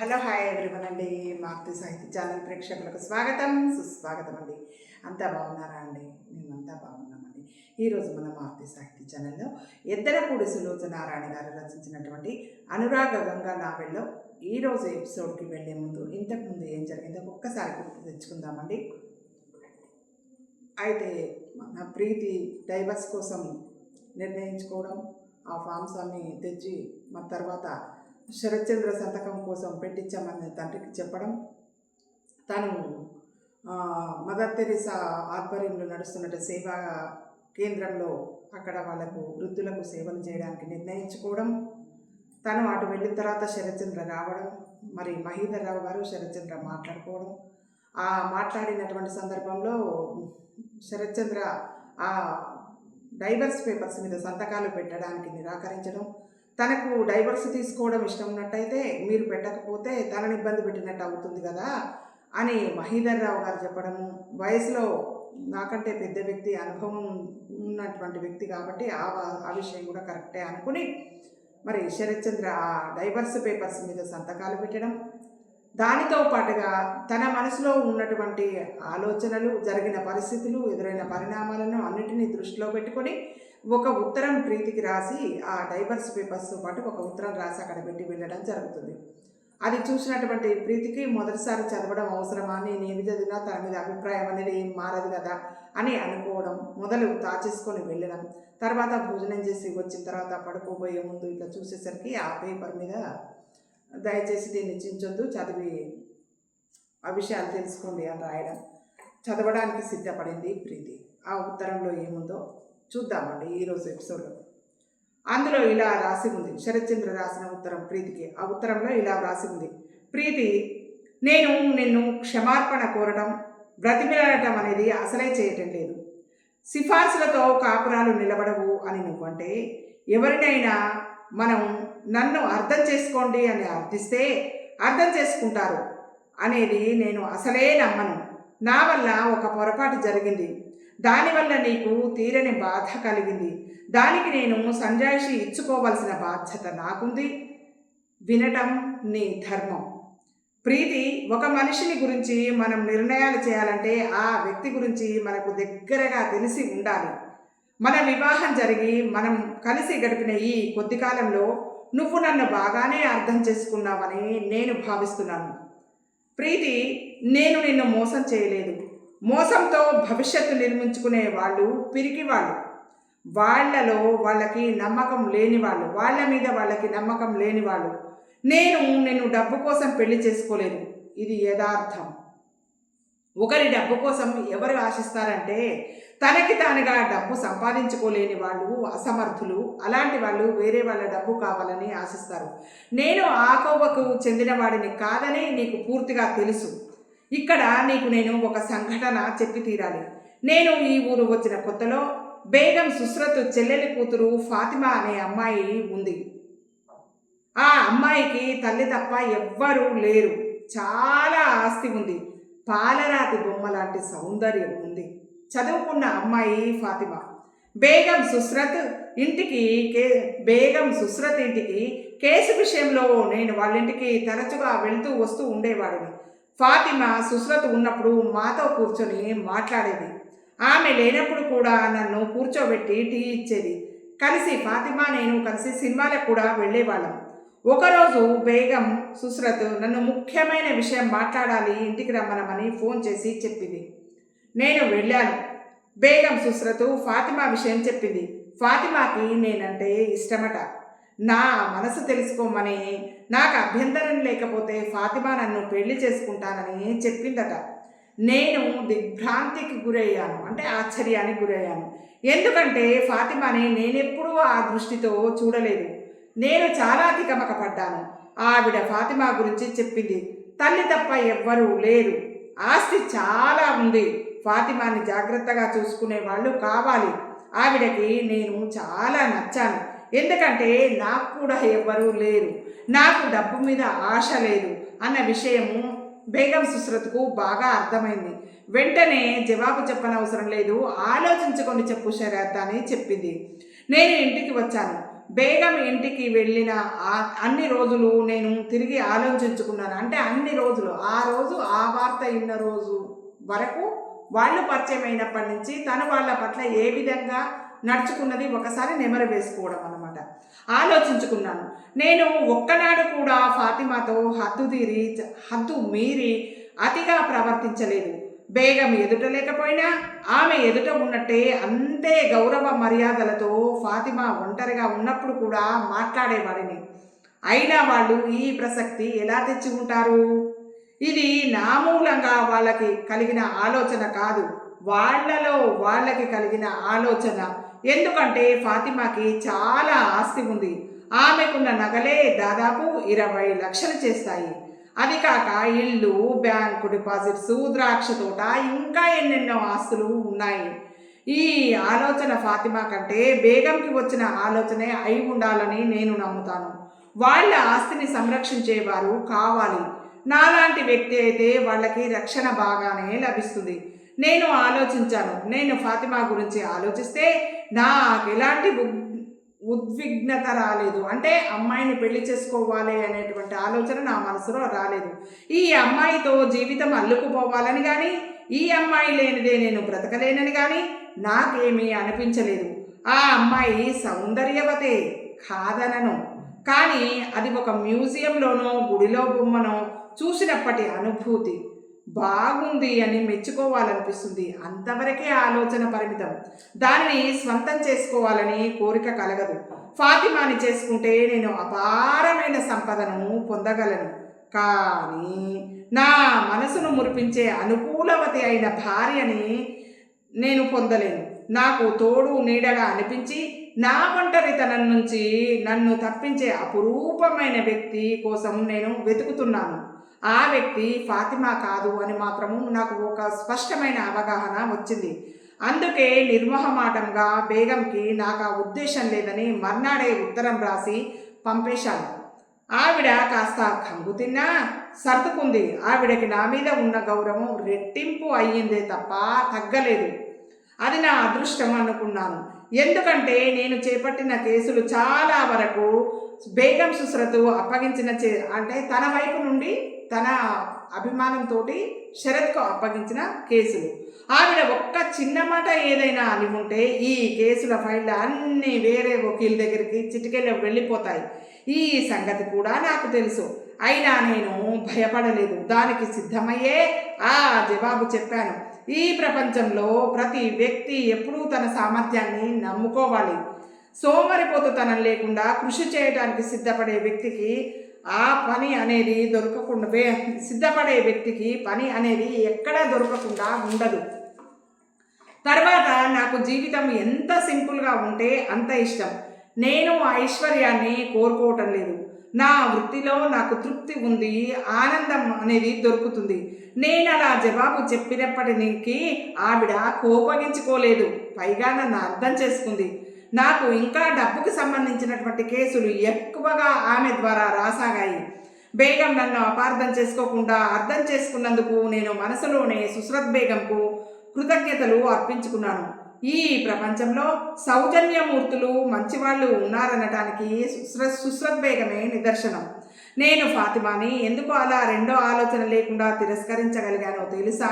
Hello hi everyone అండి. మారుతి సాహిత్య channel ప్రేక్షకులకు స్వాగతం సుస్వాగతం అండి. అంతా బాగున్నారా అండి? మేమంతా బాగున్నామండి. ఈరోజు మన మారుతి సాహిత్య ఛానల్లో ఎద్దరపూడి సులోచనారాయణ గారు రచించినటువంటి అనురాగ గంగా నావెల్లో ఈరోజు ఎపిసోడ్కి వెళ్ళే ముందు ఇంతకుముందు ఏం జరిగిందో ఒక్కసారి గుర్తు తెచ్చుకుందామండి. అయితే మన ప్రీతి డైవర్స్ కోసం నిర్ణయించుకోవడం, ఆ ఫామ్స్ అన్ని తెచ్చి మన తర్వాత శరత్చంద్ర సంతకం కోసం పెట్టించామని తండ్రికి చెప్పడం, తను మదర్ తెరీసా ఆధ్వర్యంలో నడుస్తున్న సేవా కేంద్రంలో అక్కడ వాళ్ళకు వృద్ధులకు సేవలు చేయడానికి నిర్ణయించుకోవడం, తను అటు వెళ్ళిన తర్వాత శరత్చంద్ర రావడం, మరి మహీధర్ రావు గారు శరత్చంద్ర మాట్లాడుకోవడం, ఆ మాట్లాడినటువంటి సందర్భంలో శరత్చంద్ర ఆ డైవర్స్ పేపర్స్ మీద సంతకాలు పెట్టడానికి నిరాకరించడం, తనకు డైవర్స్ తీసుకోవడం ఇష్టం ఉన్నట్టయితే మీరు పెట్టకపోతే తనని ఇబ్బంది పెట్టినట్టు అవుతుంది కదా అని మహీధర్ రావు గారు చెప్పడము, వయసులో నాకంటే పెద్ద వ్యక్తి, అనుభవం ఉన్నటువంటి వ్యక్తి కాబట్టి ఆ విషయం కూడా కరెక్టే అనుకుని మరి శరత్చంద్ర ఆ డైవర్స్ పేపర్స్ మీద సంతకాలు పెట్టడం, దానితో పాటుగా తన మనసులో ఉన్నటువంటి ఆలోచనలు, జరిగిన పరిస్థితులు, ఎదురైన పరిణామాలను అన్నిటినీ దృష్టిలో పెట్టుకొని ఒక ఉత్తరం ప్రీతికి రాసి ఆ డైవర్స్ పేపర్స్తో పాటు ఒక ఉత్తరం రాసి అక్కడ పెట్టి వెళ్ళడం జరుగుతుంది. అది చూసినటువంటి ప్రీతికి మొదటిసారి చదవడం అవసరమా, నేను ఏమి చదివినా తన మీద అభిప్రాయం అనేది ఏం మారదు కదా అని అనుకోవడం, మొదలు దాచేసుకొని వెళ్ళడం, తర్వాత భోజనం చేసి వచ్చిన తర్వాత పడుకోబోయే ముందు ఇట్లా చూసేసరికి ఆ పేపర్ మీద దయచేసి దీన్ని చించొద్దు, చదివి ఆ విషయాలు తెలుసుకోండి అని రాయడం, చదవడానికి సిద్ధపడింది ప్రీతి. ఆ ఉత్తరంలో ఏముందో చూద్దామండి ఈరోజు ఎపిసోడ్లో. అందులో ఇలా రాసి ఉంది, శరత్చంద్ర రాసిన ఉత్తరం ప్రీతికి. ఆ ఉత్తరంలో ఇలా రాసి ఉంది: ప్రీతి, నేను నిన్ను క్షమార్పణ కోరటం, బ్రతిమిలాడటం అనేది అసలే చేయటం లేదు. సిఫార్సులతో కాపురాలు నిలబడవు అని నువ్వంటే, ఎవరినైనా మనం నన్ను అర్థం చేసుకోండి అని అర్థిస్తే అర్థం చేసుకుంటారు అనేది నేను అసలే నమ్మను. నా వల్ల ఒక పొరపాటు జరిగింది, దానివల్ల నీకు తీరని బాధ కలిగింది, దానికి నేను సంజాయిషి ఇచ్చుకోవాల్సిన బాధ్యత నాకుంది. వినటం నీ ధర్మం. ప్రీతి, ఒక మనిషిని గురించి మనం నిర్ణయాలు చేయాలంటే ఆ వ్యక్తి గురించి మనకు దగ్గరగా తెలిసి ఉండాలి. మన వివాహం జరిగి మనం కలిసి గడిపిన ఈ కొద్ది కాలంలో నువ్వు నన్ను బాగానే అర్థం చేసుకున్నావని నేను భావిస్తున్నాను. ప్రీతి, నేను నిన్ను మోసం చేయలేదు. మోసంతో భవిష్యత్తు నిర్మించుకునే వాళ్ళు పిరికి వాళ్ళు, వాళ్ళకి నమ్మకం లేని వాళ్ళు, వాళ్ళ మీద వాళ్ళకి నమ్మకం లేని వాళ్ళు. నేను నిన్ను డబ్బు కోసం పెళ్లి చేసుకోలేదు, ఇది యథార్థం. ఒకరి డబ్బు కోసం ఎవరు ఆశిస్తారంటే తనకి తానుగా డబ్బు సంపాదించుకోలేని వాళ్ళు, అసమర్థులు. అలాంటి వాళ్ళు వేరే వాళ్ళ డబ్బు కావాలని ఆశిస్తారు. నేను ఆ కోవకు చెందిన వాడిని కాదని నీకు పూర్తిగా తెలుసు. ఇక్కడ నీకు నేను ఒక సంఘటన చెప్పి తీరాలి. నేను ఈ ఊరు వచ్చిన కొత్తలో బేగం సుస్రత్ చెల్లెలి కూతురు ఫాతిమా అనే అమ్మాయి ఉంది. ఆ అమ్మాయికి తల్లి తప్ప ఎవ్వరూ లేరు. చాలా ఆస్తి ఉంది. పాలరాతి బొమ్మ లాంటి సౌందర్యం ఉంది. చదువుకున్న అమ్మాయి ఫాతిమా. బేగం సుస్రత్ ఇంటికి కేసు విషయంలో నేను వాళ్ళింటికి తరచుగా వెళ్తూ వస్తూ ఉండేవాడిని. ఫాతిమా సుస్రత్ ఉన్నప్పుడు మాతో కూర్చొని మాట్లాడేది. ఆమె లేనప్పుడు కూడా నన్ను కూర్చోబెట్టి టీ ఇచ్చేది. ఫాతిమా నేను కలిసి సినిమాలకు కూడా వెళ్ళేవాళ్ళం. ఒకరోజు బేగం సుస్రత్ నన్ను ముఖ్యమైన విషయం మాట్లాడాలి, ఇంటికి రమ్మనమని ఫోన్ చేసి చెప్పింది. నేను వెళ్ళాను. బేగం సుస్రత్ ఫాతిమా విషయం చెప్పింది. ఫాతిమాకి నేనంటే ఇష్టమట. నా మనసు తెలుసుకోమని, నాకు అభ్యంతరం లేకపోతే ఫాతిమా నన్ను పెళ్లి చేసుకుంటానని చెప్పిందట. నేను దిగ్భ్రాంతికి గురయ్యాను, అంటే ఆశ్చర్యానికి గురయ్యాను. ఎందుకంటే ఫాతిమాని నేనెప్పుడూ ఆ దృష్టితో చూడలేదు. నేను చాలా తికమక పడ్డాను. ఆవిడ ఫాతిమా గురించి చెప్పింది. తల్లి తప్ప ఎవ్వరూ లేరు, ఆస్తి చాలా ఉంది, ఫాతిమాని జాగ్రత్తగా చూసుకునే వాళ్ళు కావాలి. ఆవిడకి నేను చాలా నచ్చాను, ఎందుకంటే నాకు కూడా ఎవ్వరూ లేరు, నాకు డబ్బు మీద ఆశ లేదు అన్న విషయము బేగం సుస్రత్కు బాగా అర్థమైంది. వెంటనే జవాబు చెప్పనవసరం లేదు, ఆలోచించుకొని చెప్పు శరత్ అని చెప్పింది. నేను ఇంటికి వచ్చాను. బేగం ఇంటికి వెళ్ళిన అన్ని రోజులు నేను తిరిగి ఆలోచించుకున్నాను. అంటే అన్ని రోజులు, ఆ రోజు ఆ వార్త ఇన్న రోజు వరకు వాళ్ళు పరిచయం అయినప్పటి నుంచి తను వాళ్ళ పట్ల ఏ విధంగా నడుచుకున్నది ఒకసారి నెమరు వేసుకోవడం అన్నమాట. ఆలోచించుకున్నాను. నేను ఒక్కనాడు కూడా ఫాతిమాతో హద్దు మీరి అతిగా ప్రవర్తించలేదు. బేగం ఎదుట లేకపోయినా ఆమె ఎదుట ఉన్నట్టే అంతే గౌరవ మర్యాదలతో ఫాతిమా ఒంటరిగా ఉన్నప్పుడు కూడా మాట్లాడేవాడిని. అయినా వాళ్ళు ఈ ప్రసక్తి ఎలా తెచ్చి ఉంటారు? ఇది నా మూలంగా వాళ్ళకి కలిగిన ఆలోచన కాదు, వాళ్ళలో వాళ్ళకి కలిగిన ఆలోచన. ఎందుకంటే ఫాతిమాకి చాలా ఆస్తి ఉంది. ఆమెకున్న నగలే దాదాపు 20 లక్షలు చేస్తాయి. అది కాక ఇల్లు, బ్యాంకు డిపాజిట్స్, ద్రాక్ష తోట, ఇంకా ఎన్నెన్నో ఆస్తులు ఉన్నాయి. ఈ ఆలోచన ఫాతిమా కంటే బేగంకి వచ్చిన ఆలోచనే అయి ఉండాలని నేను నమ్ముతాను. వాళ్ళ ఆస్తిని సంరక్షించేవారు కావాలి. నాలాంటి వ్యక్తి అయితే వాళ్ళకి రక్షణ బాగానే లభిస్తుంది. నేను ఆలోచించాను. నేను ఫాతిమా గురించి ఆలోచిస్తే నాకు ఎలాంటి ఉద్విగ్నత రాలేదు. అంటే అమ్మాయిని పెళ్లి చేసుకోవాలి అనేటువంటి ఆలోచన నా మనసులో రాలేదు. ఈ అమ్మాయితో జీవితం అల్లుకుపోవాలని కానీ, ఈ అమ్మాయి లేనిదే నేను బ్రతకలేనని కానీ నాకేమీ అనిపించలేదు. ఆ అమ్మాయి సౌందర్యవతే, కాదనను. కానీ అది ఒక మ్యూజియంలోనో గుడిలో బొమ్మనో చూసినప్పటి అనుభూతి. బాగుంది అని మెచ్చుకోవాలనిపిస్తుంది. అంతవరకే ఆలోచన పరిమితం. దానిని స్వంతం చేసుకోవాలని కోరిక కలగదు. ఫాతిమాని చేసుకుంటే నేను అపారమైన సంపదను పొందగలను. కానీ నా మనసును మురిపించే అనుకూలవతి అయిన భార్యని నేను పొందలేను. నాకు తోడు నీడగా అనిపించి నా ఒంటరితనం నుంచి నన్ను తప్పించే అపురూపమైన వ్యక్తి కోసం నేను వెతుకుతున్నాను. ఆ వ్యక్తి ఫాతిమా కాదు అని మాత్రము నాకు ఒక స్పష్టమైన అవగాహన వచ్చింది. అందుకే నిర్మోహమాటంగా బేగంకి నాకు ఆ ఉద్దేశం లేదని మర్నాడే ఉత్తరం రాసి పంపేశాను. ఆవిడ కాస్త కంగు తిన్నా సర్దుకుంది. ఆవిడకి నా మీద ఉన్న గౌరవం రెట్టింపు అయ్యిందే తప్ప తగ్గలేదు. అది నా అదృష్టం అనుకున్నాను. ఎందుకంటే నేను చేపట్టిన కేసులు చాలా వరకు బేగం సుస్రతు అప్పగించిన అంటే తన వైపు నుండి తన అభిమానంతో శరత్కు అప్పగించిన కేసులు. ఆవిడ ఒక్క చిన్న మాట ఏదైనా అని ఉంటే ఈ కేసుల ఫైళ్ళు అన్నీ వేరే వకీల్ దగ్గరికి చిటికెళ్ళి వెళ్ళిపోతాయి. ఈ సంగతి కూడా నాకు తెలుసు. అయినా నేను భయపడలేదు. దానికి సిద్ధమయ్యే ఆ జవాబు చెప్పాను. ఈ ప్రపంచంలో ప్రతి వ్యక్తి ఎప్పుడూ తన సామర్థ్యాన్ని నమ్ముకోవాలి. సోమరిపోతుతనం లేకుండా కృషి చేయడానికి సిద్ధపడే వ్యక్తికి సిద్ధపడే వ్యక్తికి పని అనేది ఎక్కడా దొరకకుండా ఉండదు. తర్వాత నాకు జీవితం ఎంత సింపుల్గా ఉంటే అంత ఇష్టం. నేను ఐశ్వర్యాన్ని కోరుకోవటం లేదు. నా వృత్తిలో నాకు తృప్తి ఉంది, ఆనందం అనేది దొరుకుతుంది. నేను అలా జవాబు చెప్పినప్పటికీ ఆవిడ కోపగించుకోలేదు. పైగా నన్ను అర్థం చేసుకుంది. నాకు ఇంకా డబ్బుకు సంబంధించినటువంటి కేసులు ఎక్కువగా ఆమె ద్వారా రాసాగాయి. బేగం నన్ను అపార్థం చేసుకోకుండా అర్థం చేసుకున్నందుకు నేను మనసులోనే సుస్రత్ బేగంకు కృతజ్ఞతలు అర్పించుకున్నాను. ఈ ప్రపంచంలో సౌజన్యమూర్తులు మంచివాళ్ళు ఉన్నారనటానికి సుస్రత్ బేగమే నిదర్శనం. నేను ఫాతిమాని ఎందుకు అలా రెండో ఆలోచన లేకుండా తిరస్కరించగలిగానో తెలుసా?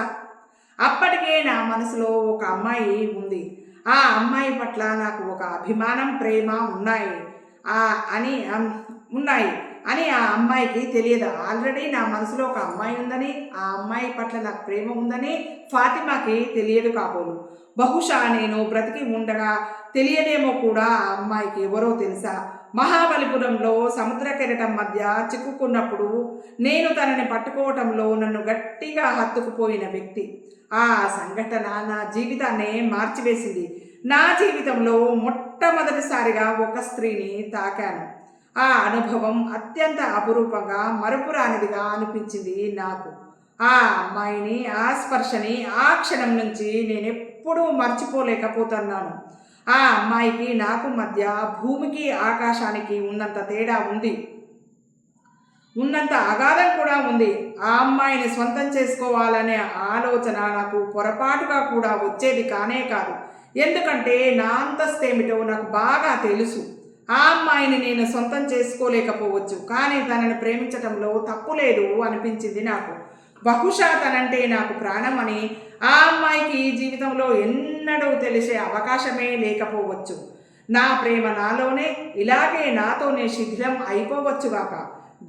అప్పటికే నా మనసులో ఒక అమ్మాయి ఉంది. ఆ అమ్మాయి పట్ల నాకు ఒక అభిమానం, ప్రేమ ఉన్నాయి అని ఆ అమ్మాయికి తెలియదు. ఆల్రెడీ నా మనసులో ఒక అమ్మాయి ఉందని, ఆ అమ్మాయి పట్ల నాకు ప్రేమ ఉందని ఫాతిమాకి తెలియదు కాబోలు. బహుశా నేను బ్రతికి ఉండగా తెలియదేమో కూడా ఆ అమ్మాయికి ఎవరో తెలుసా? మహాబలిపురంలో సముద్ర కెరటం మధ్య చిక్కుకున్నప్పుడు నేను తనని పట్టుకోవటంలో నన్ను గట్టిగా హత్తుకుపోయిన వ్యక్తి. ఆ సంఘటన నా జీవితాన్ని మార్చివేసింది. నా జీవితంలో మొట్టమొదటిసారిగా ఒక స్త్రీని తాకాను. ఆ అనుభవం అత్యంత అపురూపంగా, మరుపురానిదిగా అనిపించింది నాకు. ఆ అమ్మాయిని, ఆ స్పర్శని ఆ క్షణం నుంచి నేనెప్పుడూ మర్చిపోలేకపోతున్నాను. ఆ అమ్మాయికి నాకు మధ్య భూమికి ఆకాశానికి ఉన్నంత తేడా ఉంది, ఉన్నంత అగాధం కూడా ఉంది. ఆ అమ్మాయిని స్వంతం చేసుకోవాలనే ఆలోచన నాకు పొరపాటుగా కూడా వచ్చేది కానే కాదు. ఎందుకంటే నా అంతస్తేమిటో నాకు బాగా తెలుసు. ఆ అమ్మాయిని నేను సొంతం చేసుకోలేకపోవచ్చు, కానీ తనను ప్రేమించటంలో తప్పు లేదు అనిపించింది నాకు. బహుశా తనంటే నాకు ప్రాణం అని ఆ అమ్మాయికి జీవితంలో ఎన్నడూ తెలిసే అవకాశమే లేకపోవచ్చు. నా ప్రేమ నాలోనే ఇలాగే నాతోనే శిథిలం అయిపోవచ్చుగాక.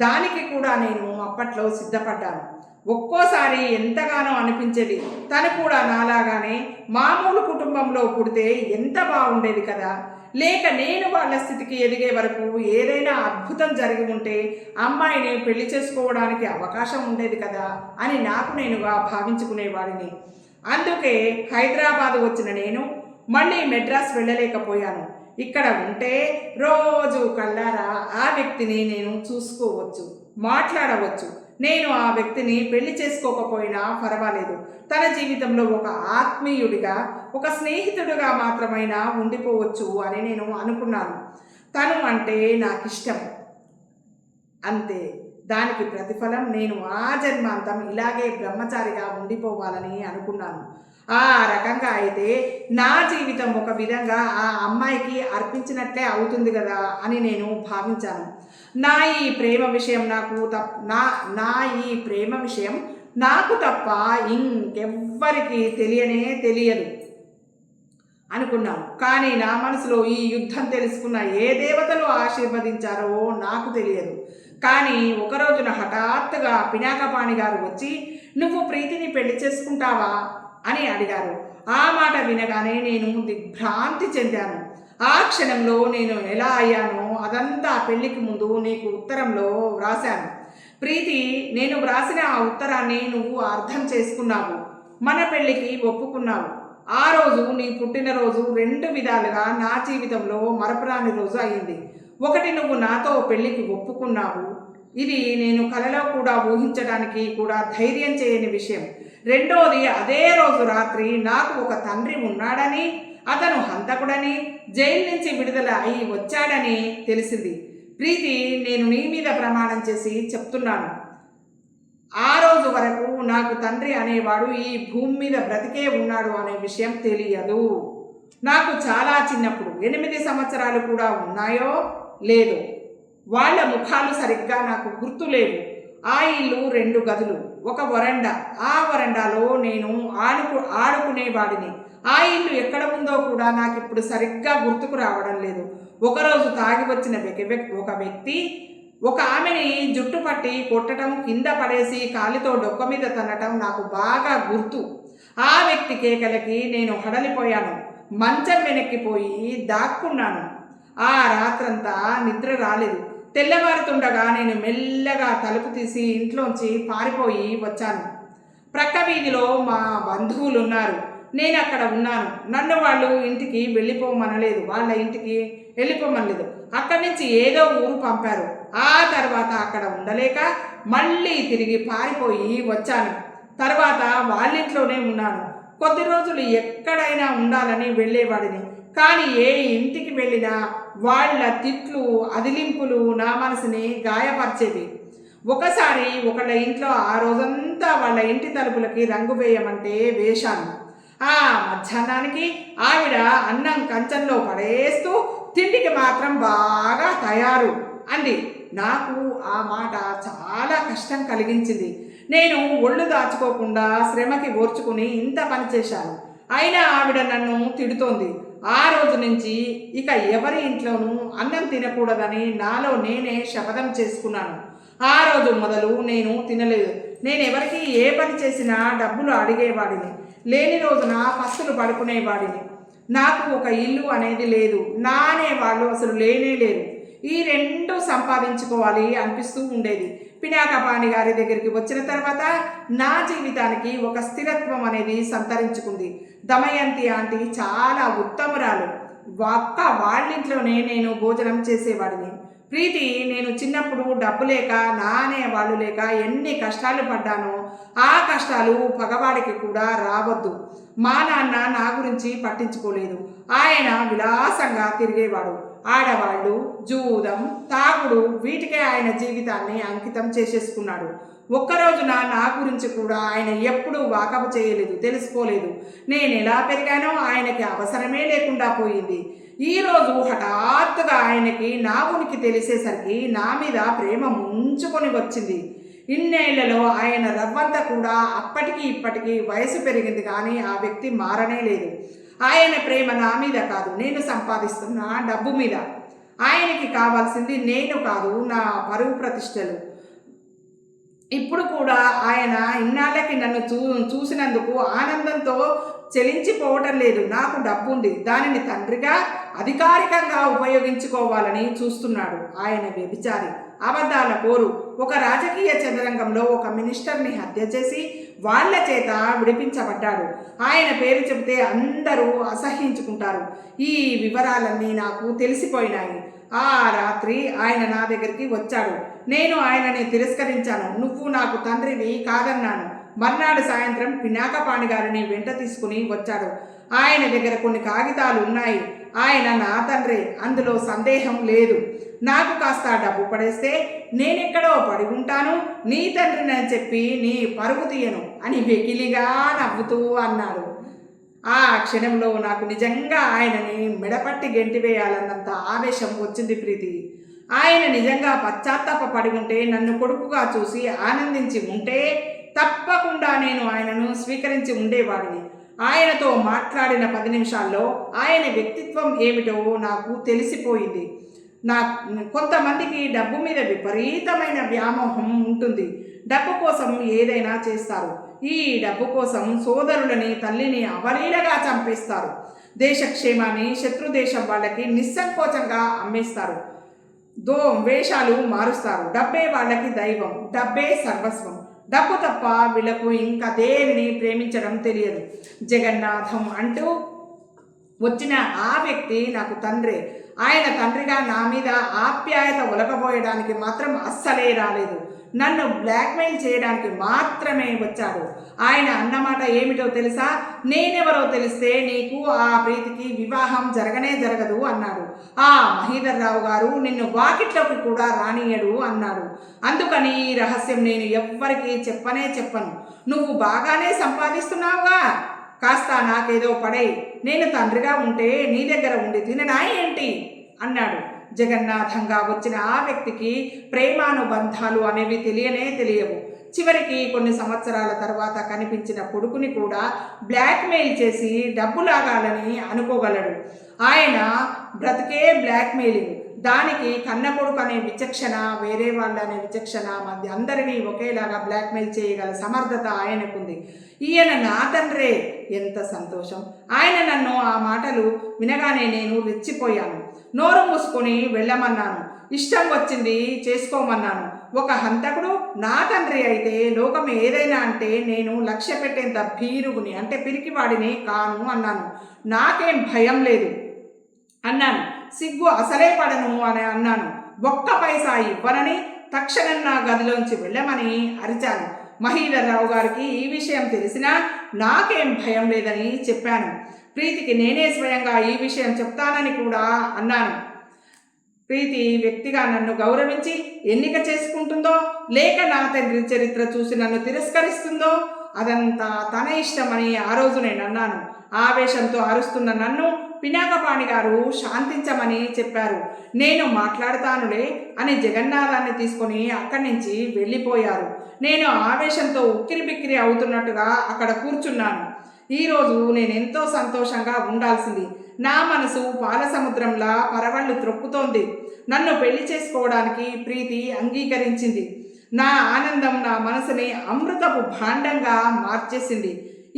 దానికి కూడా నేను అప్పట్లో సిద్ధపడ్డాను. ఒక్కోసారి ఎంతగానో అనిపించేది, తను కూడా నాలాగానే మామూలు కుటుంబంలో పుడితే ఎంత బాగుండేది కదా, లేక నేను వాళ్ళ స్థితికి ఎదిగే వరకు ఏదైనా అద్భుతం జరిగి ఉంటే అమ్మాయిని పెళ్లి చేసుకోవడానికి అవకాశం ఉండేది కదా అని నాకు నేనుగా భావించుకునేవాడిని. అందుకే హైదరాబాద్ వచ్చిన నేను మళ్ళీ మెడ్రాస్ వెళ్ళలేకపోయాను. ఇక్కడ ఉంటే రోజు కళ్ళారా ఆ వ్యక్తిని నేను చూసుకోవచ్చు, మాట్లాడవచ్చు. నేను ఆ వ్యక్తిని పెళ్లి చేసుకోకపోయినా పర్వాలేదు, తన జీవితంలో ఒక ఆత్మీయుడిగా, ఒక స్నేహితుడిగా మాత్రమైనా ఉండిపోవచ్చు అని నేను అనుకున్నాను. తను అంటే నాకు ఇష్టం, అంతే. దానికి ప్రతిఫలం నేను ఆ జన్మాంతం ఇలాగే బ్రహ్మచారిగా ఉండిపోవాలని అనుకున్నాను. ఆ రకంగా అయితే నా జీవితం ఒక విధంగా ఆ అమ్మాయికి అర్పించినట్లే అవుతుంది కదా అని నేను భావించాను. నా ఈ ప్రేమ విషయం ఈ ప్రేమ విషయం నాకు తప్ప ఇంకెవ్వరికి తెలియదు అనుకున్నాను. కానీ నా మనసులో ఈ యుద్ధం తెలుసుకున్న ఏ దేవతలు ఆశీర్వదించారో నాకు తెలియదు. కానీ ఒకరోజున హఠాత్తుగా పినాకపాణి గారు వచ్చి, నువ్వు ప్రీతిని పెళ్లి చేసుకుంటావా అని అడిగారు. ఆ మాట వినగానే నేను దిగ్భ్రాంతి చెందాను. ఆ క్షణంలో నేను ఎలా అయ్యానో అదంతా పెళ్లికి ముందు నీకు ఉత్తరంలో వ్రాశాను. ప్రీతి, నేను వ్రాసిన ఆ ఉత్తరాన్ని నువ్వు అర్థం చేసుకున్నావు, మన పెళ్లికి ఒప్పుకున్నావు. ఆ రోజు నీ పుట్టినరోజు 2 విధాలుగా నా జీవితంలో మరపురాని రోజు అయింది. ఒకటి, నువ్వు నాతో పెళ్లికి ఒప్పుకున్నావు. ఇది నేను కలలో కూడా ఊహించడానికి కూడా ధైర్యం చేయని విషయం. రెండోది, అదే రోజు రాత్రి నాకు ఒక తండ్రి ఉన్నాడని, అతను హంతకుడని, జైలు నుంచి విడుదల అయి వచ్చాడని తెలిసింది. ప్రీతి, నేను నీ మీద ప్రమాణం చేసి చెప్తున్నాను, ఆ రోజు వరకు నాకు తండ్రి అనేవాడు ఈ భూమి మీద బ్రతికే ఉన్నాడు అనే విషయం తెలియదు. నాకు చాలా చిన్నప్పుడు 8 సంవత్సరాలు కూడా ఉన్నాయో లేదో వాళ్ళ ముఖాలు సరిగ్గా నాకు గుర్తులేవు. ఆ ఇల్లు 2 గదులు, ఒక వరండా. ఆ వరండాలో నేను ఆడుకునేవాడిని. ఆ ఇల్లు ఎక్కడ ఉందో కూడా నాకు ఇప్పుడు సరిగ్గా గుర్తుకు రావడం లేదు. ఒకరోజు తాగి వచ్చిన ఒక వ్యక్తి ఒక ఆమెని జుట్టు పట్టి కొట్టడం, కింద పడేసి కాలితో డొక్క మీద తన్నటం నాకు బాగా గుర్తు. ఆ వ్యక్తి కేకలకి నేను హడలిపోయాను. మంచం వెనక్కిపోయి దాక్కున్నాను. ఆ రాత్రంతా నిద్ర రాలేదు. తెల్లవారుతుండగా నేను మెల్లగా తలుపు తీసి ఇంట్లోంచి పారిపోయి వచ్చాను. ప్రక్క వీధిలో మా బంధువులు ఉన్నారు. నేను అక్కడ ఉన్నాను. నన్ను వాళ్ళు ఇంటికి వెళ్ళిపోమనలేదు, వాళ్ళ ఇంటికి వెళ్ళిపోమనలేదు. అక్కడి నుంచి ఏదో ఊరు పంపారు. ఆ తర్వాత అక్కడ ఉండలేక మళ్ళీ తిరిగి పారిపోయి వచ్చాను. తర్వాత వాళ్ళింట్లోనే ఉన్నాను. కొద్ది రోజులు ఎక్కడైనా ఉండాలని వెళ్ళేవాడిని. కానీ ఏ ఇంటికి వెళ్ళినా వాళ్ళ తిట్లు, అదిలింపులు నా మనసుని గాయపరిచేవి. ఒకసారి ఒకళ్ళ ఇంట్లో ఆ రోజంతా వాళ్ళ ఇంటి తలుపులకి రంగు వేయమంటే వేశాను. ఆ మధ్యాహ్నానికి ఆవిడ అన్నం కంచంలో పడేస్తూ తిండికి మాత్రం బాగా తయారు అంది. నాకు ఆ మాట చాలా కష్టం కలిగించింది. నేను ఒళ్ళు దాచుకోకుండా శ్రమకి ఓర్చుకుని ఇంత పని చేశాను. అయినా ఆవిడ నన్ను తిడుతోంది. ఆ రోజు నుంచి ఇక ఎవరి ఇంట్లోనూ అన్నం తినకూడదని నాలో నేనే శపథం చేసుకున్నాను. ఆ రోజు మొదలు నేను తినలేదు. నేను ఎవరికి ఏ పని చేసినా డబ్బులు అడిగేవాడిని. లేని రోజున పస్తులు పడుకునేవాడిని. నాకు ఒక ఇల్లు అనేది లేదు, నా అనేవాళ్ళు అసలు లేనే లేరు. ఈ 2 సంపాదించుకోవాలి అనిపిస్తూ ఉండేది. పినాకపాణి గారి దగ్గరికి వచ్చిన తర్వాత నా జీవితానికి ఒక స్థిరత్వం అనేది సంతరించుకుంది. దమయంతి ఆంటీ చాలా ఉత్తమురాలు. వాళ్ళింట్లోనే నేను భోజనం చేసేవాడిని. ప్రీతి, నేను చిన్నప్పుడు డబ్బు లేక, నా అనేవాళ్ళు లేక ఎన్ని కష్టాలు పడ్డానో ఆ కష్టాలు పగవాడికి కూడా రావద్దు. మా నాన్న నా గురించి పట్టించుకోలేదు. ఆయన విలాసంగా తిరిగేవాడు. ఆడవాళ్ళు, జూదం, తాగుడు, వీటికే ఆయన జీవితాన్ని అంకితం చేసేసుకున్నాడు. ఒక్కరోజున నా గురించి కూడా ఆయన ఎప్పుడూ వాకబు చేయలేదు, తెలుసుకోలేదు. నేను ఎలా పెరిగానో ఆయనకి అవసరమే లేకుండా పోయింది. ఈరోజు హఠాత్తుగా ఆయనకి నా ఉనికి తెలిసేసరికి నా మీద ప్రేమ ముంచుకొని వచ్చింది. ఇన్నేళ్లలో ఆయన రవ్వంత కూడా అప్పటికి ఇప్పటికీ వయసు పెరిగింది, కానీ ఆ వ్యక్తి మారనే లేదు. ఆయన ప్రేమ నా మీద కాదు, నేను సంపాదిస్తున్న డబ్బు మీద. ఆయనకి కావాల్సింది నేను కాదు, నా పరువు ప్రతిష్టలు. ఇప్పుడు కూడా ఆయన ఇన్నాళ్ళకి నన్ను చూసినందుకు ఆనందంతో చెలించిపోవటం లేదు. నాకు డబ్బుంది, దానిని తండ్రిగా అధికారికంగా ఉపయోగించుకోవాలని చూస్తున్నాడు. ఆయన వ్యభిచారి, అబద్ధాల కోరు. ఒక రాజకీయ చదరంగంలో ఒక మినిస్టర్ని హత్య చేసి వాళ్ళ చేత విడిపించబడ్డాడు. ఆయన పేరు చెబితే అందరూ అసహ్యించుకుంటారు. ఈ వివరాలన్నీ నాకు తెలిసిపోయినాయి. ఆ రాత్రి ఆయన నా దగ్గరికి వచ్చాడు. నేను ఆయనని తిరస్కరించాను. నువ్వు నాకు తండ్రివి కాదన్నాను. మర్నాడు సాయంత్రం పినాకపాణి గారిని వెంట తీసుకుని వచ్చాడు. ఆయన దగ్గర కొన్ని కాగితాలు ఉన్నాయి. ఆయన నా తండ్రే, అందులో సందేహం లేదు. నాకు కాస్త డబ్బు పడేస్తే నేనెక్కడో పడి ఉంటాను, నీ తండ్రిని చెప్పి నీ పరుగు తీయను అని వెకిలిగా నవ్వుతూ అన్నాడు. ఆ క్షణంలో నాకు నిజంగా ఆయనని మెడపట్టి గెంటివేయాలన్నంత ఆవేశం వచ్చింది ప్రీతి. ఆయన నిజంగా పశ్చాత్తాప పడి ఉంటే, నన్ను కొడుకుగా చూసి ఆనందించి ఉంటే తప్పకుండా నేను ఆయనను స్వీకరించి ఉండేవాడిని. ఆయనతో మాట్లాడిన 10 నిమిషాల్లో ఆయన వ్యక్తిత్వం ఏమిటో నాకు తెలిసిపోయింది. కొంతమందికి డబ్బు మీద విపరీతమైన వ్యామోహం ఉంటుంది. డబ్బు కోసం ఏదైనా చేస్తారు. ఈ డబ్బు కోసం సోదరులని, తల్లిని అవలీలగా చంపేస్తారు. దేశక్షేమాన్ని శత్రుదేశం వాళ్ళకి నిస్సంకోచంగా అమ్మేస్తారు. వేషాలు మారుస్తారు. డబ్బే వాళ్ళకి దైవం, డబ్బే సర్వస్వం. డబ్బు తప్ప వీళ్ళకు ఇంకా దేనిని ప్రేమించడం తెలియదు. జగన్నాథం అంటూ వచ్చిన ఆ వ్యక్తి నాకు తండ్రే. ఆయన తండ్రిగా నా మీద ఆప్యాయత ఒలకబోయడానికి మాత్రం అస్సలే రాలేదు. నన్ను బ్లాక్మెయిల్ చేయడానికి మాత్రమే వచ్చాడు. ఆయన అన్నమాట ఏమిటో తెలుసా? నేనెవరో తెలిస్తే నీకు ఆ ప్రీతికి వివాహం జరగనే జరగదు అన్నాడు. ఆ మహీధర్ రావు గారు నిన్ను వాకిట్లోకి కూడా రానియడు అన్నాడు. అందుకని ఈ రహస్యం నేను ఎవ్వరికీ చెప్పను. నువ్వు బాగానే సంపాదిస్తున్నావుగా, కాస్త నాకేదో పడే. నేను తండ్రిగా ఉంటే నీ దగ్గర ఉండి తిననా ఏంటి అన్నాడు. జగన్నాథంగా వచ్చిన ఆ వ్యక్తికి ప్రేమానుబంధాలు అనేవి తెలియవు. చివరికి కొన్ని సంవత్సరాల తర్వాత కనిపించిన కొడుకుని కూడా బ్లాక్మెయిల్ చేసి డబ్బు లాగాలని అనుకోగలడు. ఆయన బ్రతికే బ్లాక్మెయిలింగ్. దానికి కన్న కొడుకు అనే విచక్షణ, వేరే వాళ్ళు అనే విచక్షణ మధ్య అందరినీ ఒకేలాగా బ్లాక్మెయిల్ చేయగల సమర్థత ఆయనకుంది. ఈయన నా తండ్రే, ఎంత సంతోషం! ఆయన నన్ను ఆ మాటలు వినగానే నేను రెచ్చిపోయాను. నోరు మూసుకొని వెళ్ళమన్నాను. ఇష్టం వచ్చింది చేసుకోమన్నాను. ఒక హంతకుడు నా తండ్రి అయితే లోకం ఏదైనా అంటే నేను లక్ష్య పెట్టేంత భీరుగుని, అంటే పిరికివాడిని కాను అన్నాను. నాకేం భయం లేదు అన్నాను. సిగ్గు అసలే పడను అని అన్నాను. ఒక్క పైసా ఇవ్వనని తక్షణం నా గదిలోంచి వెళ్ళమని అరిచాను. మహీధర్ రావు గారికి ఈ విషయం తెలిసినా నాకేం భయం లేదని చెప్పాను. ప్రీతికి నేనే స్వయంగా ఈ విషయం చెప్తానని కూడా అన్నాను. ప్రీతి వ్యక్తిగా నన్ను గౌరవించి ఎన్నిక చేసుకుంటుందో, లేక నా తండ్రి చరిత్ర చూసి నన్ను తిరస్కరిస్తుందో అదంతా తన ఇష్టమని ఆ రోజు నేను అన్నాను. ఆవేశంతో అరుస్తున్న నన్ను పినాకపాణి గారు శాంతించమని చెప్పారు. నేను మాట్లాడతానులే అని జగన్నాథాన్ని తీసుకొని అక్కడి నుంచి వెళ్ళిపోయారు. నేను ఆవేశంతో ఉక్కిరిబిక్కిరి అవుతున్నట్టుగా అక్కడ కూర్చున్నాను. ఈరోజు నేనెంతో సంతోషంగా ఉండాల్సింది. నా మనసు పాల సముద్రంలా పరవళ్ళు త్రొక్కుతోంది. నన్ను పెళ్లి చేసుకోవడానికి ప్రీతి అంగీకరించింది. నా ఆనందం నా మనసుని అమృతపు భాండంగా మార్చేసింది.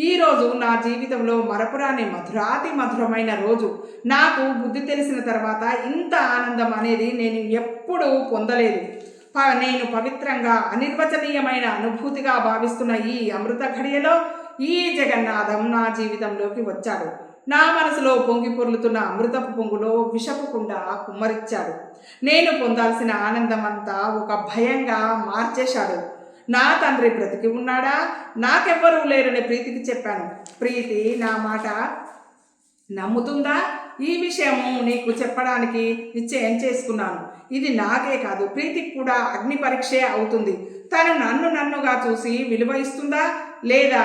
ఈరోజు నా జీవితంలో మరపురాని మధురాతి మధురమైన రోజు. నాకు బుద్ధి తెలిసిన తర్వాత ఇంత ఆనందం అనేది నేను ఎప్పుడూ పొందలేదు. నేను పవిత్రంగా అనిర్వచనీయమైన అనుభూతిగా భావిస్తున్న ఈ అమృత ఘడియలో ఈ జగన్నాథం నా జీవితంలోకి వచ్చాడు. నా మనసులో పొంగి పొర్లుతున్న అమృతపు పొంగులో విషపు కుండ కుమ్మరిచ్చాడు. నేను పొందాల్సిన ఆనందం అంతా ఒక భయంగా మార్చేశాడు. నా తండ్రి బ్రతికి ఉన్నాడా? నాకెవ్వరూ లేరని ప్రీతికి చెప్పాను. ప్రీతి నా మాట నమ్ముతుందా? ఈ విషయము నీకు చెప్పడానికి నిశ్చయం చేసుకున్నాను. ఇది నాకే కాదు, ప్రీతికి కూడా అగ్ని పరీక్షే అవుతుంది. తను నన్నుగా చూసి విలువ ఇస్తుందా లేదా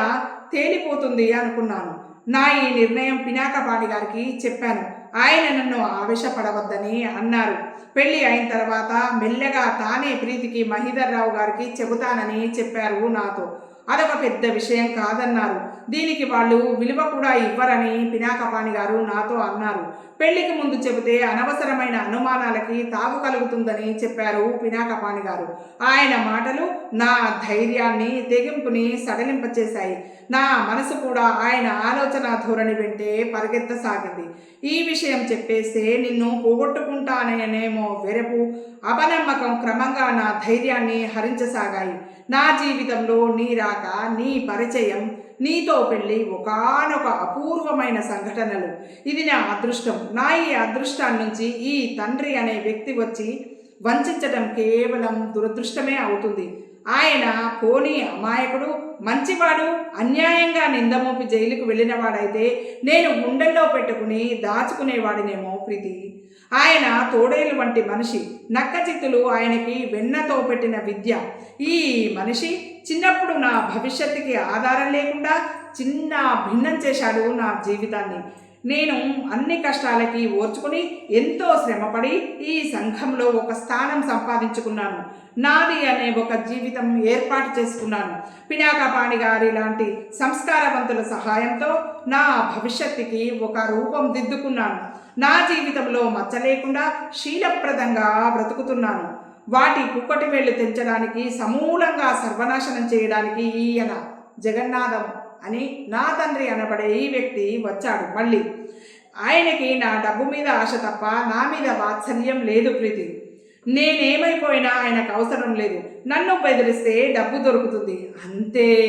తేలిపోతుంది అనుకున్నాను. నా ఈ నిర్ణయం పినాకపాణి గారికి చెప్పాను. ఆయన నన్ను ఆవేశపడవద్దని అన్నారు. పెళ్లి అయిన తర్వాత మెల్లగా తానే ప్రీతికి మహీధర్ రావు గారికి చెబుతానని చెప్పారు నాతో. అదొక పెద్ద విషయం కాదన్నారు. దీనికి వాళ్ళు విలువ కూడా ఇవ్వరని పినాకపాణి గారు నాతో అన్నారు. పెళ్లికి ముందు చెబితే అనవసరమైన అనుమానాలకి తావు కలుగుతుందని చెప్పారు పినాకపాణి గారు. ఆయన మాటలు నా ధైర్యాన్ని, తెగింపుని సడలింపచేశాయి. నా మనసు కూడా ఆయన ఆలోచన ధోరణి వెంటే పరిగెత్తసాగింది. ఈ విషయం చెప్పేస్తే నిన్ను పోగొట్టుకుంటానేమో వెరపు, అపనమ్మకం క్రమంగా నా ధైర్యాన్ని హరించసాగాయి. నా జీవితంలో నీ రాక, నీ పరిచయం, నీతో పెళ్ళి ఒకానొక అపూర్వమైన సంఘటనలు. ఇది నా అదృష్టం. నా ఈ అదృష్టాన్ని నుంచి ఈ తండ్రి అనే వ్యక్తి వచ్చి వంచడం కేవలం దురదృష్టమే అవుతుంది. ఆయన పోనీ అమాయకుడు, మంచివాడు, అన్యాయంగా నిందమోపి జైలుకు వెళ్ళినవాడైతే నేను గుండెల్లో పెట్టుకుని దాచుకునేవాడినేమో ప్రీతి. ఆయన తోడేలు వంటి మనిషి. నక్కచిత్తులు ఆయనకి వెన్నతో పెట్టిన విద్య. ఈ మనిషి చిన్నప్పుడు నా భవిష్యత్తుకి ఆధారం లేకుండా చిన్న భిన్నం చేశాడు నా జీవితాన్ని. నేను అన్ని కష్టాలకి ఓర్చుకుని ఎంతో శ్రమపడి ఈ సంఘంలో ఒక స్థానం సంపాదించుకున్నాను. నాది అనే ఒక జీవితం ఏర్పాటు చేసుకున్నాను. పినాకపాణి గారి లాంటి సంస్కారవంతుల సహాయంతో నా భవిష్యత్తుకి ఒక రూపం దిద్దుకున్నాను. నా జీవితంలో మచ్చ లేకుండా శీలప్రదంగా బ్రతుకుతున్నాను. వాటి కుక్కటి వేళ్లు తెంచడానికి, సమూలంగా సర్వనాశనం చేయడానికి ఈయన జగన్నాథం అని నా తండ్రి అనబడే ఈ వ్యక్తి వచ్చాడు మళ్ళీ. ఆయనకి నా డబ్బు మీద ఆశ తప్ప నా మీద వాత్సల్యం లేదు ప్రీతి. నేనేమైపోయినా ఆయనకు అవసరం లేదు. నన్ను బెదిరిస్తే డబ్బు దొరుకుతుంది అంతే.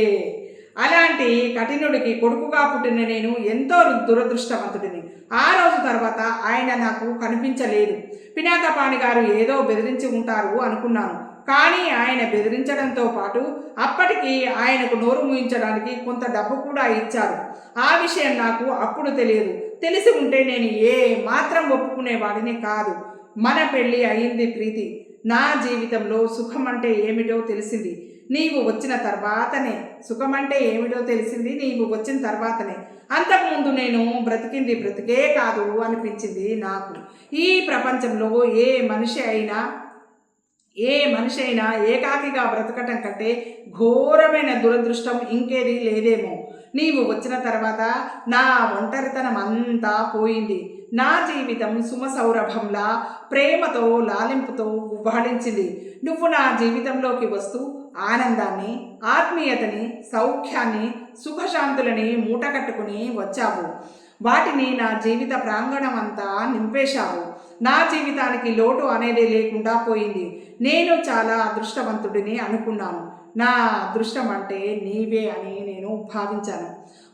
అలాంటి కఠినుడికి కొడుకుగా పుట్టిన నేను ఎంతో దురదృష్టవంతుడిని. ఆ రోజు తర్వాత ఆయన నాకు కనిపించలేదు. పినాకపాణి గారు ఏదో బెదిరించి ఉంటారు అనుకున్నాను. కానీ ఆయన బెదిరించడంతో పాటు అప్పటికి ఆయనకు నోరు మూయించడానికి కొంత డబ్బు కూడా ఇచ్చారు. ఆ విషయం నాకు అప్పుడు తెలియదు. తెలిసి ఉంటే నేను ఏ మాత్రం ఒప్పుకునేవాడిని కాదు. మన పెళ్ళి అయింది ప్రీతి. నా జీవితంలో సుఖం అంటే ఏమిటో తెలిసింది నీవు వచ్చిన తర్వాతనే. సుఖమంటే ఏమిటో తెలిసింది నీవు వచ్చిన తర్వాతనే. అంతకుముందు నేను బ్రతికింది బ్రతికే కాదు అనిపించింది నాకు. ఈ ప్రపంచంలో ఏ మనిషి అయినా ఏకాకిగా బ్రతకటం కంటే ఘోరమైన దురదృష్టం ఇంకేది లేదేమో. నీవు వచ్చిన తర్వాత నా ఒంటరితనం అంతా పోయింది. నా జీవితం సుమసౌరభంలా ప్రేమతో, లాలింపుతో ఉబాళించింది. నువ్వు నా జీవితంలోకి వస్తూ ఆనందాన్ని, ఆత్మీయతని, సౌఖ్యాన్ని, సుఖశాంతులని మూటకట్టుకుని వచ్చావు. వాటిని నా జీవిత ప్రాంగణం అంతా నింపేశావు. నా జీవితానికి లోటు అనేది లేకుండా పోయింది. నేను చాలా అదృష్టవంతుడిని అనుకున్నాను. నా అదృష్టం అంటే నీవే అని నేను భావించాను.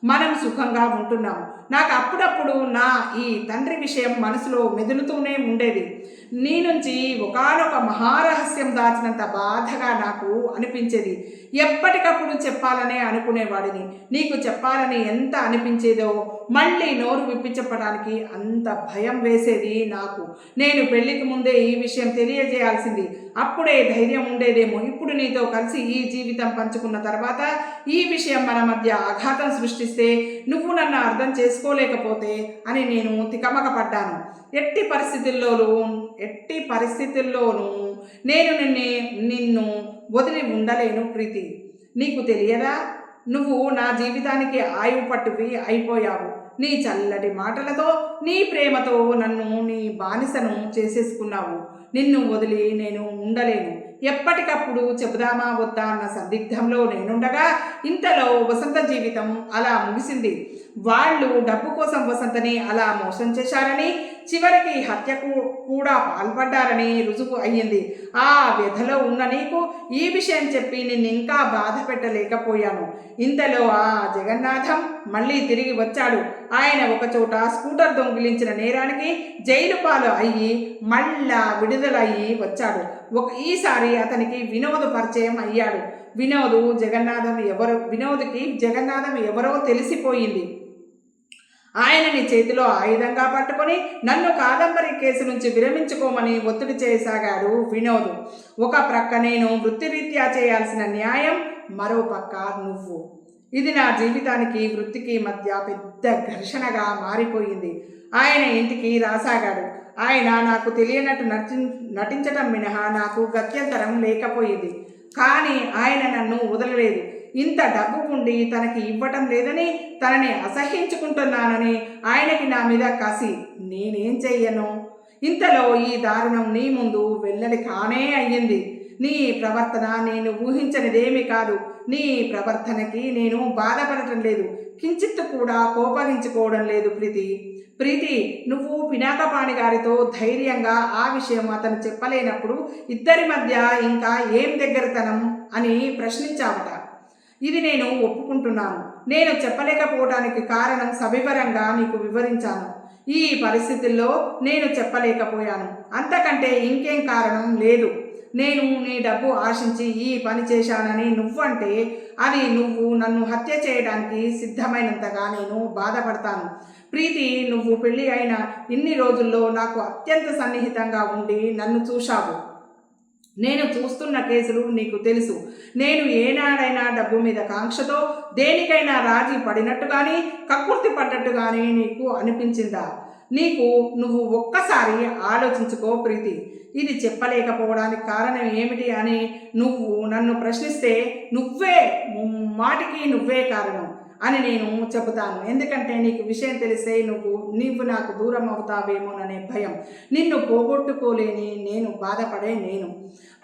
మనం సుఖంగా ఉంటున్నాము. నాకు అప్పుడప్పుడు నా ఈ తండ్రి విషయం మనసులో మెదులుతూనే ఉండేది. నీ నుంచి ఒకానొక మహారహస్యం దాచినంత బాధగా నాకు అనిపించేది. ఎప్పటికప్పుడు చెప్పాలనే అనుకునేవాడిని. నీకు చెప్పాలని ఎంత అనిపించేదో మళ్ళీ నోరు విప్పించడానికి అంత భయం వేసేది నాకు. నేను పెళ్లికి ముందే ఈ విషయం తెలియజేయాల్సింది. అప్పుడే ధైర్యం ఉండేదేమో. ఇప్పుడు నీతో కలిసి ఈ జీవితం పంచుకున్న తర్వాత ఈ విషయం మన మధ్య ఆఘాతం సృష్టిస్తే నువ్వు నన్ను అర్థం చేసుకోలేకపోతే అని నేను తికమక పడ్డాను. ఎట్టి పరిస్థితుల్లోనూ నేను నిన్ను వదిలి ఉండలేను ప్రీతి. నీకు తెలియదా? నువ్వు నా జీవితానికి ఆయువు పట్టువి అయిపోయావు. నీ చల్లటి మాటలతో, నీ ప్రేమతో నన్ను నీ బానిసను చేసేసుకున్నావు. నిన్ను వదిలి నేను ఉండలేను. ఎప్పటికప్పుడు చెబుదామా వద్దా అన్న సందిగ్ధంలో నేనుండగా ఇంతలో వసంత జీవితం అలా ముగిసింది. వాళ్ళు డబ్బు కోసం వసంతని అలా మోసం చేశారని, చివరికి హత్యకు కూడా పాల్పడ్డారని రుజువు అయ్యింది. ఆ వ్యధలో ఉన్న నీకు ఈ విషయం చెప్పి నిన్ను ఇంకా బాధ పెట్టలేకపోయాను. ఇంతలో ఆ జగన్నాథం మళ్ళీ తిరిగి వచ్చాడు. ఆయన ఒకచోట స్కూటర్ దొంగిలించిన నేరానికి జైలు పాలు అయ్యి మళ్ళా విడుదలయ్యి వచ్చాడు. ఈసారి అతనికి వినోద్ పరిచయం అయ్యాడు. వినోద్కి జగన్నాథం ఎవరో తెలిసిపోయింది. ఆయనని చేతిలో ఆయుధంగా పట్టుకొని నన్ను కాదంబరి కేసు నుంచి విరమించుకోమని ఒత్తిడి చేయసాగాడు వినోద్. ఒక ప్రక్క నేను వృత్తిరీత్యా చేయాల్సిన న్యాయం, మరో పక్క నువ్వు. ఇది నా జీవితానికి, వృత్తికి మధ్య పెద్ద ఘర్షణగా మారిపోయింది. ఆయన ఇంటికి రాసాగాడు. ఆయన నాకు తెలియనట్టు నటించటం మినహా నాకు గత్యంతరం లేకపోయింది. కానీ ఆయన నన్ను వదలలేదు. ఇంత డబ్బు ఉండి తనకి ఇవ్వటం లేదని, తనని అసహ్యించుకుంటున్నానని ఆయనకి నా మీద కసి. నేనేం చెయ్యను? ఇంతలో ఈ దారుణం నీ ముందు వెల్లడి కానే అయ్యింది. నీ ప్రవర్తన నేను ఊహించనిదేమీ కాదు. నీ ప్రవర్తనకి నేను బాధపడటం లేదు, కించిత్తు కూడా కోపగించుకోవడం లేదు ప్రీతి. నువ్వు పినాకపాణి గారితో ధైర్యంగా ఆ విషయం అతను చెప్పలేనప్పుడు ఇద్దరి మధ్య ఇంకా ఏం దగ్గరతనం అని ప్రశ్నించావట. ఇది నేను ఒప్పుకుంటున్నాను. నేను చెప్పలేకపోవడానికి కారణం సవివరంగా నీకు వివరించాను. ఈ పరిస్థితుల్లో నేను చెప్పలేకపోయాను. అంతకంటే ఇంకేం కారణం లేదు. నేను నీ డబ్బు ఆశించి ఈ పని చేశానని నువ్వంటే అది నువ్వు నన్ను హత్య చేయడానికి సిద్ధమైనంతగా నేను బాధపడతాను. ప్రీతి, నువ్వు పెళ్ళి అయిన ఇన్ని రోజుల్లో నాకు అత్యంత సన్నిహితంగా ఉండి నన్ను చూశావు. నేను చూస్తున్న కేసులు నీకు తెలుసు. నేను ఏనాడైనా డబ్బు మీద కాంక్షతో దేనికైనా రాజీ పడినట్టు కానీ కక్కుర్తి పడ్డట్టు కానీ నీకు అనిపించిందా? నువ్వు ఒక్కసారి ఆలోచించుకో ప్రీతి. ఇది చెప్పలేకపోవడానికి కారణం ఏమిటి అని నువ్వు నన్ను ప్రశ్నిస్తే నువ్వే కారణం అని నేను చెబుతాను. ఎందుకంటే నీకు విషయం తెలిస్తే నువ్వు నాకు దూరం అవుతావేమోననే భయం. నిన్ను పోగొట్టుకోలేని నేను బాధపడే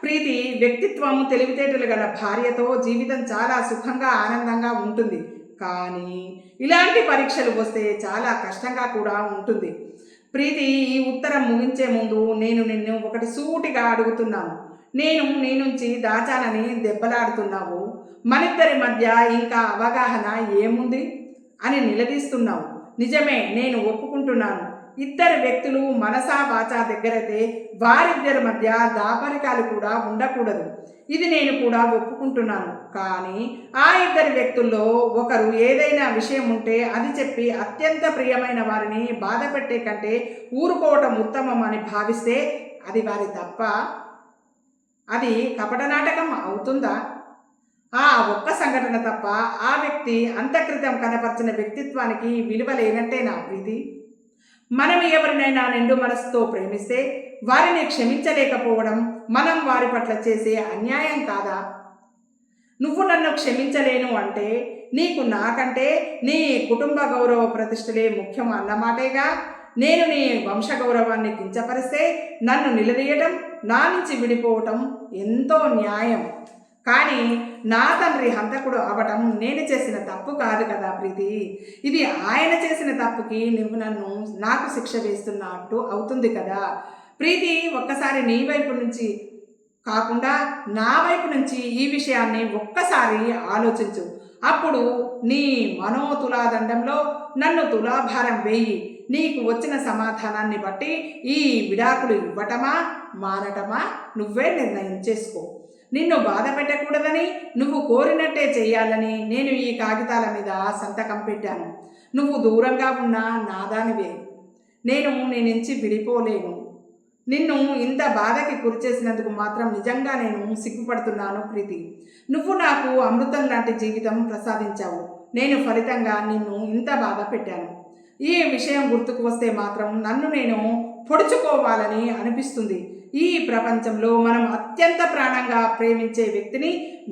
ప్రీతి, వ్యక్తిత్వం తెలివితేటలు గల భార్యతో జీవితం చాలా సుఖంగా ఆనందంగా ఉంటుంది. కానీ ఇలాంటి పరీక్షలు వస్తే చాలా కష్టంగా కూడా ఉంటుంది. ప్రీతి, ఈ ఉత్తరం ముగించే ముందు నేను నిన్ను ఒకటి సూటిగా అడుగుతున్నాను. నేను నీ నుంచి దాచానని దెబ్బలాడుతున్నావు. మనిద్దరి మధ్య ఇంకా అవగాహన ఏముంది అని నిలదీస్తున్నావు. నిజమే, నేను ఒప్పుకుంటున్నాను. ఇద్దరు వ్యక్తులు మనసా వాచా దగ్గరైతే వారిద్దరి మధ్య దాపరికాలు కూడా ఉండకూడదు. ఇది నేను కూడా ఒప్పుకుంటున్నాను. కానీ ఆ ఇద్దరి వ్యక్తుల్లో ఒకరు ఏదైనా విషయం ఉంటే అది చెప్పి అత్యంత ప్రియమైన వారిని బాధ పెట్టే కంటే ఊరుకోవటం ఉత్తమం అని భావిస్తే అది వారి తప్ప? అది కపట నాటకం అవుతుందా? ఆ ఒక్క సంఘటన తప్ప ఆ వ్యక్తి అంతక్రితం కనపరిచిన వ్యక్తిత్వానికి విలువ లేనట్టేనా ప్రీతి? మనం ఎవరినైనా నిండు మనసుతో ప్రేమిస్తే వారిని క్షమించలేకపోవడం మనం వారి పట్ల చేసే అన్యాయం కాదా? నువ్వు నన్ను క్షమించలేను అంటే నీకు నాకంటే నీ కుటుంబ గౌరవ ప్రతిష్టలే ముఖ్యం అన్నమాటేగా. నేను నీ వంశ గౌరవాన్ని కించపరిస్తే నన్ను నిలదీయటం, నా నుంచి విడిపోవటం ఎంతో న్యాయం. కానీ నా తండ్రి హంతకుడు అవటం నేను చేసిన తప్పు కాదు కదా ప్రీతి. ఇది ఆయన చేసిన తప్పుకి నువ్వు నాకు శిక్ష వేస్తున్నట్టు అవుతుంది కదా ప్రీతి. ఒక్కసారి నీ వైపు నుంచి కాకుండా నా వైపు నుంచి ఈ విషయాన్ని ఒక్కసారి ఆలోచించు. అప్పుడు నీ మనోతులాదండంలో నన్ను తులాభారం వేయి. నీకు వచ్చిన సమాధానాన్ని బట్టి ఈ విడాకులు ఇవ్వటమా మానటమా నువ్వే నిర్ణయం చేసుకో. నిన్ను బాధ పెట్టకూడదని, నువ్వు కోరినట్టే చెయ్యాలని నేను ఈ కాగితాల మీద సంతకం పెట్టాను. నువ్వు దూరంగా ఉన్నా నాదానివే. నేను నీ నుంచి విడిపోలేను. నిన్ను ఇంత బాధకి గురిచేసినందుకు మాత్రం నిజంగా నేను సిగ్గుపడుతున్నాను ప్రీతి. నువ్వు నాకు అమృతం లాంటి జీవితం ప్రసాదించావు. నేను ఫలితంగా నిన్ను ఇంత బాధ పెట్టాను. ఈ విషయం గుర్తుకు వస్తే మాత్రం నన్ను నేను పొడుచుకోవాలని అనిపిస్తుంది. ఈ ప్రపంచంలో మనం అత్యంత ప్రాణంగా ప్రేమించే వ్యక్తిని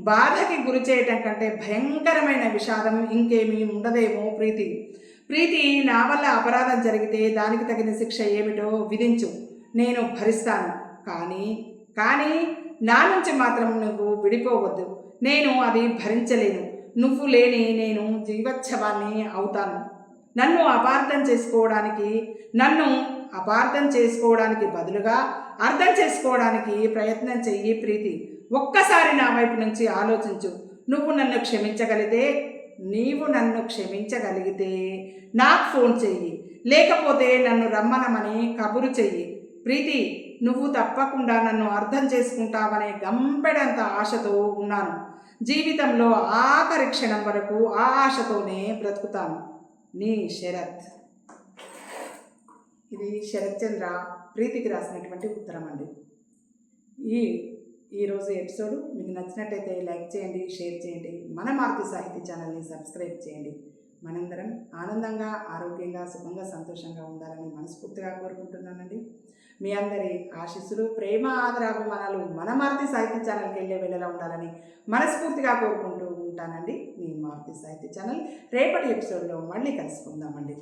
బాధకి గురి చేయటం కంటే భయంకరమైన విషాదం ఇంకేమీ ఉండదేమో ప్రీతి. నా వల్ల అపరాధం జరిగితే దానికి తగిన శిక్ష ఏమిటో విధించు, నేను భరిస్తాను. కానీ నా నుంచి మాత్రం నువ్వు విడిపోవద్దు. నేను అది భరించలేను. నువ్వు లేని నేను జీవోత్సవాన్ని అవుతాను. నన్ను అపార్థం చేసుకోవడానికి బదులుగా అర్థం చేసుకోవడానికి ప్రయత్నం చెయ్యి ప్రీతి. ఒక్కసారి నా వైపు నుంచి ఆలోచించు. నీవు నన్ను క్షమించగలిగితే నాకు ఫోన్ చెయ్యి, లేకపోతే నన్ను రమ్మనమని కబురు చెయ్యి ప్రీతి. నువ్వు తప్పకుండా నన్ను అర్థం చేసుకుంటావనే గంపెడంత ఆశతో ఉన్నాను. జీవితంలో ఆఖరి క్షణం వరకు ఆ ఆశతోనే బ్రతుకుతాను. నీ శరత్. ఇది శరత్ చంద్ర ప్రీతికి రాసినటువంటి ఉత్తరం అండి. ఈరోజు ఎపిసోడ్ మీకు నచ్చినట్టయితే లైక్ చేయండి, షేర్ చేయండి. మన మారుతి సాహితీ ఛానల్ని సబ్స్క్రైబ్ చేయండి. మనందరం ఆనందంగా, ఆరోగ్యంగా, సుఖంగా, సంతోషంగా ఉండాలని మనస్ఫూర్తిగా కోరుకుంటున్నానండి. మీ అందరి ఆశీస్సులు, ప్రేమ, ఆదరాభిమానాలు మన మారుతి సాహిత్య ఛానల్కి వెళ్ళే వెళ్ళలా ఉండాలని మనస్ఫూర్తిగా కోరుకుంటూ ఉంటానండి. మీ మారుతి సాహిత్య ఛానల్ రేపటి ఎపిసోడ్లో మళ్ళీ కలుసుకుందామండి.